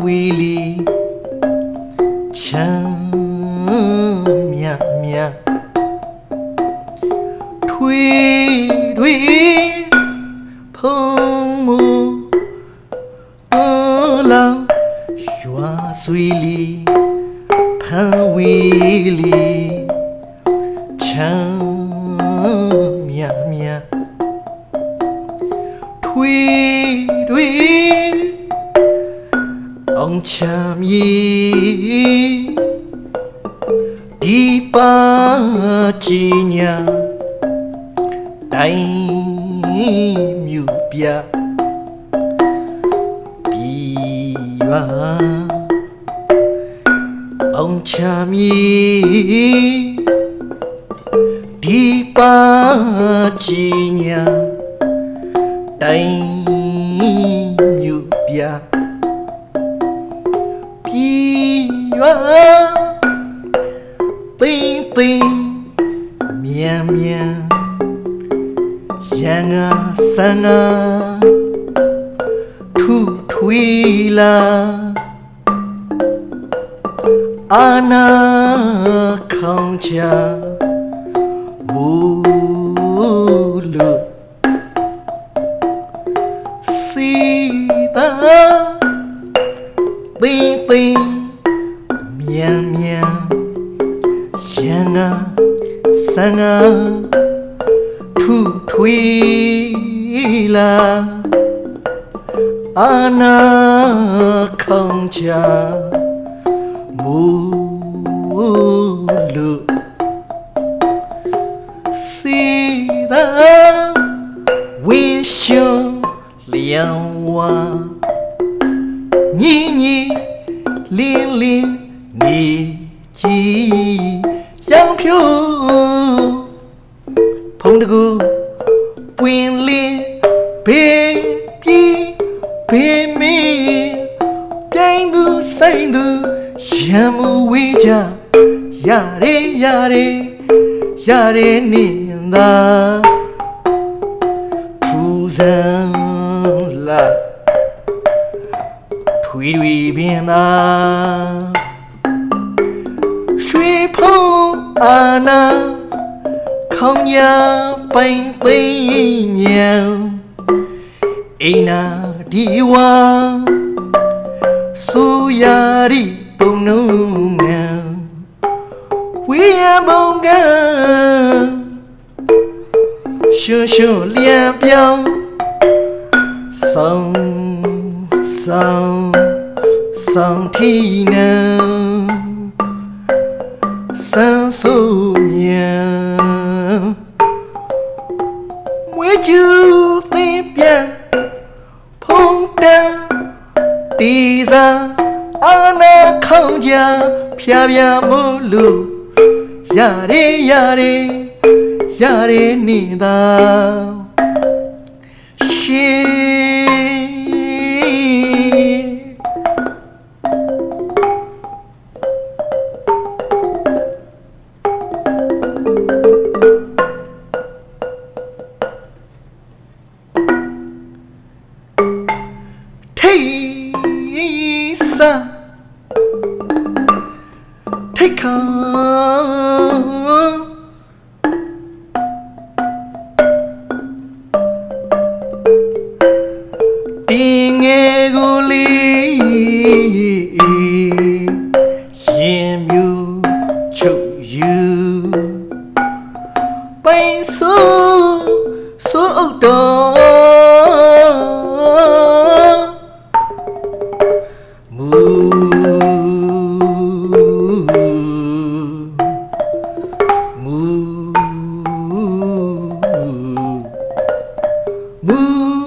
ဝီလီချမ်းမြမြထွေတွေဖုံးမှုလောင်ရွာဆွေလီဖန်ဝီလီချမ်းမြမြထွေတွေအောင်ချမ်းကြီးဒီပါကြည်ညာတိုင်းမြူပြပြီးရွာအောင်ချမ်းကြီးဒီပါကြည်ညာတိုင်းမြူပြရွာသိမ့်သိမ့်မြန်မြန်ရန်ငါဆန်းငါထုထွေးလာအာနာခေါင်းချမူလို့စီတာသိမ့်သိမ့်မြန်မြန်ရန်ငါဆန်းငါထုထွေးလာအာနာခေါင်းချမူလို့စီသာဝေရှုံလျံဝါညီညီလင်းလင်းနေကြည်ရောင်ဖြူဖုံးတကူပွင့်လင်းဘေးပြီးဘေးမင်းပြိုင်သူဆိုင်သူရံမူဝေးကြရရဲရရဲရရဲနေသာထူစံလာထွေတွေပင်သာရွှေဖုံးအာနာခေါင်းညာပိုင်သိမ့်မြန်အိနာဒီဝါဆူယာရီပုံနုံနံဝေယဘုံကရှွှွှွလျံပြောင်းဆောင်ဆောင်ထီနံဆန်းဆူမြန်မွေးကျူသိပြန်ဖုံးတန်းတီစာအာနာခေါင်းကြဖြာဖြာမို့လို့ရရဲရရဲရရဲနေသာရှင်ထိတ်ခါတင်းငယ်ကိုလေးရင်မြူချုပ်ယူပိုင်ဆိုအုတ်တော်မူမူ